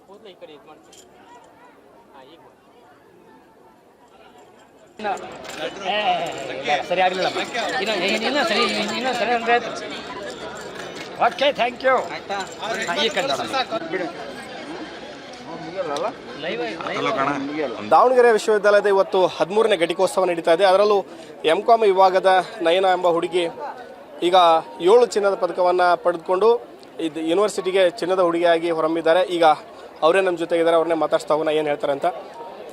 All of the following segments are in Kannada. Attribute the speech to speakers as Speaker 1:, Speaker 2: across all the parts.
Speaker 1: ಕೂದಲು ಈ ಕಡೆ ಇದು ಮಾಡ್ತೀನಿ. ಈಗ ಸರಿ ಆಗಲಿಲ್ಲ ಇನ್ನೂ ಸರಿ ಅಂದರೆ ಓಕೆ ಥ್ಯಾಂಕ್ ಯು. ಈ ಕಡೆ
Speaker 2: ದಾವಣಗೆರೆ ವಿಶ್ವವಿದ್ಯಾಲಯದ ಇವತ್ತು 13ನೇ ಘಟಿಕೋತ್ಸವ ನಡೀತಾ ಇದೆ. ಅದರಲ್ಲೂ MCOM ವಿಭಾಗದ ನಯನ ಎಂಬ ಹುಡುಗಿ ಈಗ 7 ಚಿನ್ನದ ಪದಕವನ್ನು ಪಡೆದುಕೊಂಡು ಇದು ಯೂನಿವರ್ಸಿಟಿಗೆ ಚಿನ್ನದ ಹುಡುಗಿಯಾಗಿ ಹೊರಹೊಮ್ಮಿದ್ದಾರೆ. ಈಗ ಅವರೇ ನಮ್ಮ ಜೊತೆಗಿದ್ದಾರೆ, ಅವ್ರನ್ನೇ ಮಾತಾಡ್ಸ್ತಾ ಹೋಗೋಣ ಏನು ಹೇಳ್ತಾರೆ ಅಂತ.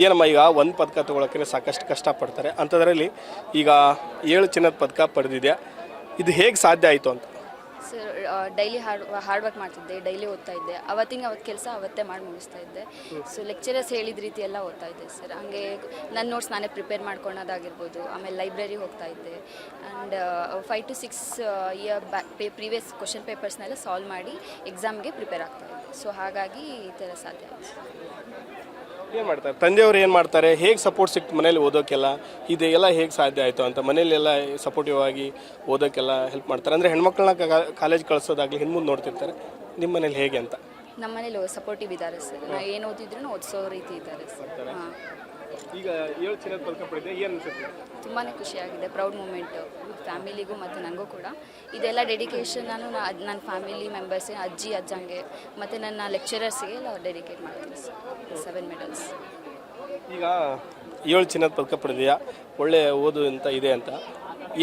Speaker 2: ಏನಮ್ಮ, ಈಗ ಒಂದು ಪದಕ ತೊಗೊಳಕ್ಕೆ ಸಾಕಷ್ಟು ಕಷ್ಟಪಡ್ತಾರೆ, ಅಂಥದ್ರಲ್ಲಿ ಈಗ 7 ಚಿನ್ನದ ಪದಕ ಪಡೆದಿದೆ, ಇದು ಹೇಗೆ ಸಾಧ್ಯ ಆಯಿತು ಅಂತ?
Speaker 3: ಸರ್, ಡೈಲಿ ಹಾರ್ಡ್ ವರ್ಕ್ ಮಾಡ್ತಿದ್ದೆ, ಡೈಲಿ ಓದ್ತಾ ಇದ್ದೆ, ಅವತ್ತು ಕೆಲಸ ಅವತ್ತೇ ಮಾಡಿ ಮುಗಿಸ್ತಾ ಇದ್ದೆ. ಸೊ ಲೆಕ್ಚರರ್ಸ್ ಹೇಳಿದ ರೀತಿ ಎಲ್ಲ ಓದ್ತಾ ಇದ್ದೆ ಸರ್. ಹಾಗೆ ನನ್ನ ನೋಟ್ಸ್ ನಾನೇ ಪ್ರಿಪೇರ್ ಮಾಡ್ಕೊಳೋದಾಗಿರ್ಬೋದು. ಆಮೇಲೆ ಲೈಬ್ರರಿ ಹೋಗ್ತಾ ಇದ್ದೆ and 5 to 6 year previous question ಪೇಪರ್ಸ್ನೆಲ್ಲ ಸಾಲ್ವ್ ಮಾಡಿ ಎಕ್ಸಾಮ್ಗೆ ಪ್ರಿಪೇರ್ ಆಗ್ತಾ ಇದ್ದೆ. ಸೊ ಹಾಗಾಗಿ ಈ ಥರ ಸಾಧ್ಯ ಆಯಿತು.
Speaker 2: ಏನು ಮಾಡ್ತಾರೆ ತಂದೆಯವರು, ಏನು ಮಾಡ್ತಾರೆ, ಹೇಗೆ ಸಪೋರ್ಟ್ ಸಿಕ್ತು ಮನೇಲಿ ಓದೋಕ್ಕೆಲ್ಲ, ಇದೆಲ್ಲ ಹೇಗೆ ಸಾಧ್ಯ ಆಯಿತು ಅಂತ? ಮನೇಲೆಲ್ಲ ಸಪೋರ್ಟಿವ್ ಆಗಿ ಓದೋಕ್ಕೆಲ್ಲ ಹೆಲ್ಪ್ ಮಾಡ್ತಾರೆ ಅಂದರೆ ಹೆಣ್ಮಕ್ಳನ್ನ ಕಾಲೇಜ್ ಕಳಿಸೋದಾಗಲಿ ಹಿಂದೆ ನೋಡ್ತಿರ್ತಾರೆ, ನಿಮ್ಮ ಮನೇಲಿ ಹೇಗೆ ಅಂತ?
Speaker 3: ನಮ್ಮ ಮನೇಲಿ ಸಪೋರ್ಟಿವ್ ಇದ್ದಾರೆ ಸರ್. ನಾವು ಏನು ಓದಿದ್ರು ಓದಿಸೋ ರೀತಿ ಇದ್ದಾರೆ ಸರ್. ಹಾಂ,
Speaker 2: ಈಗ 7 ಚಿನ್ನದ ಪದಕ ಪಡೆದಿದೆ, ಏನು ಅನಿಸುತ್ತೆ?
Speaker 3: ತುಂಬಾ ಖುಷಿಯಾಗಿದೆ, ಪ್ರೌಡ್ ಮೂಮೆಂಟು ಫ್ಯಾಮಿಲಿಗೂ ಮತ್ತು ನನಗೂ ಕೂಡ. ಇದೆಲ್ಲ ಡೆಡಿಕೇಶನ್ ನಾನು ನನ್ನ ಫ್ಯಾಮಿಲಿ ಮೆಂಬರ್ಸ್ಗೆ, ಅಜ್ಜಿ ಅಜ್ಜಂಗೆ ಮತ್ತು ನನ್ನ ಲೆಕ್ಚರರ್ಸ್ಗೆ ಎಲ್ಲ ಡೆಡಿಕೇಟ್ ಮಾಡ್ತೀನಿ ಸರ್. 7 ಮೆಡಲ್ಸ್.
Speaker 2: ಈಗ 7 ಚಿನ್ನದ ಪದಕ ಪಡೆದಿದೆಯಾ, ಒಳ್ಳೆ ಓದು ಅಂತ ಇದೆ ಅಂತ,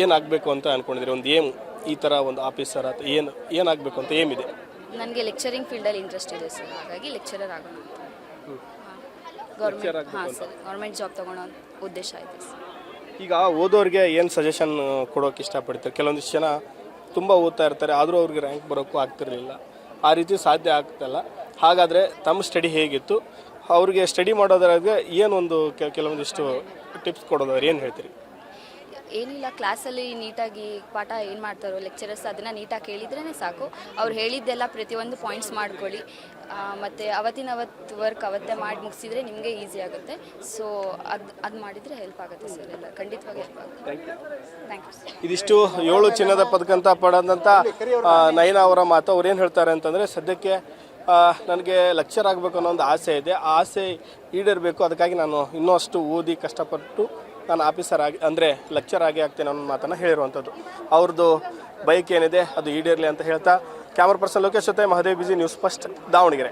Speaker 2: ಏನಾಗಬೇಕು ಅಂತ ಅಂದ್ಕೊಂಡಿದ್ದೀರಿ? ಒಂದು ಏಮ್, ಈ ಥರ ಒಂದು ಆಫೀಸರ್ ಅಥವಾ ಏನಾಗಬೇಕು ಅಂತ ಏಮಿದೆ?
Speaker 3: ನನಗೆ ಲೆಕ್ಚರಿಂಗ್ ಫೀಲ್ಡಲ್ಲಿ ಇಂಟ್ರೆಸ್ಟ್ ಇದೆ ಸರ್, ಹಾಗಾಗಿ ಲೆಕ್ಚರರ್ ಆಗೋಣ ಅಂತ. ಗೌರ್ಮೆಂಟ್ ಜಾಬ್ ತೊಗೊಳೋ ಉದ್ದೇಶ ಇದೆ ಸರ್.
Speaker 2: ಈಗ ಓದೋರಿಗೆ ಏನು ಸಜೆಷನ್ ಕೊಡೋಕೆ ಇಷ್ಟಪಡ್ತಾರೆ? ಕೆಲವೊಂದಿಷ್ಟು ಜನ ತುಂಬ ಓದ್ತಾ ಇರ್ತಾರೆ, ಆದರೂ ಅವ್ರಿಗೆ ರ್ಯಾಂಕ್ ಬರೋಕ್ಕೂ ಆಗ್ತಿರಲಿಲ್ಲ, ಆ ರೀತಿ ಸಾಧ್ಯ ಆಗ್ತಲ್ಲ. ಹಾಗಾದರೆ ತಮ್ಮ ಸ್ಟಡಿ ಹೇಗಿತ್ತು? ಅವ್ರಿಗೆ ಸ್ಟಡಿ ಮಾಡೋದ್ರಾಗೆ ಏನೊಂದು ಕೆಲವೊಂದಿಷ್ಟು ಟಿಪ್ಸ್ ಕೊಡೋದಾದ್ರೆ ಏನು ಹೇಳ್ತೀರಿ?
Speaker 3: ಏನಿಲ್ಲ, ಕ್ಲಾಸಲ್ಲಿ ನೀಟಾಗಿ ಪಾಠ ಏನು ಮಾಡ್ತಾರೋ ಲೆಕ್ಚರರ್ಸ್ ಅದನ್ನು ನೀಟಾಗಿ ಕೇಳಿದ್ರೇ ಸಾಕು. ಅವ್ರು ಹೇಳಿದ್ದೆಲ್ಲ ಪ್ರತಿಯೊಂದು ಪಾಯಿಂಟ್ಸ್ ಮಾಡ್ಕೊಳ್ಳಿ, ಮತ್ತು ಅವತ್ತು ವರ್ಕ್ ಅವತ್ತೇ ಮಾಡಿ ಮುಗಿಸಿದ್ರೆ ನಿಮಗೆ ಈಸಿ ಆಗುತ್ತೆ. ಸೊ ಅದು ಮಾಡಿದರೆ ಹೆಲ್ಪ್ ಆಗುತ್ತೆ ಸರ್, ಎಲ್ಲ ಖಂಡಿತವಾಗಿ ಹೆಲ್ಪ್ ಆಗುತ್ತೆ. Thank you sir.
Speaker 2: ಇದಿಷ್ಟು 7 ಚಿನ್ನದ ಪದಕ ಅಂತ ಪಡೆದಂಥ ನಯನ ಅವರ ಮಾತು. ಅವ್ರು ಏನು ಹೇಳ್ತಾರೆ ಅಂತಂದರೆ, ಸದ್ಯಕ್ಕೆ ನನಗೆ ಲೆಕ್ಚರ್ ಆಗಬೇಕು ಅನ್ನೋ ಒಂದು ಆಸೆ ಇದೆ, ಆ ಆಸೆ ಈಡೇರಬೇಕು, ಅದಕ್ಕಾಗಿ ನಾನು ಇನ್ನೂ ಅಷ್ಟು ಓದಿ ಕಷ್ಟಪಟ್ಟು ನಾನು ಆಫೀಸರ್ ಆಗಿ ಅಂದರೆ ಲೆಕ್ಚರ್ ಆಗಿ ಆಗ್ತೇನೆ ಅನ್ನೋ ಮಾತನ್ನು ಹೇಳಿರುವಂಥದ್ದು. ಅವ್ರದ್ದು ಬೈಕ್ ಏನಿದೆ ಅದು ಈಡೇರಲಿ ಅಂತ ಹೇಳ್ತಾ, ಕ್ಯಾಮರಾ ಪರ್ಸನ್ ಲೋಕೇಶ್ ಜೊತೆ Mahadev BG, news first, Davanagere.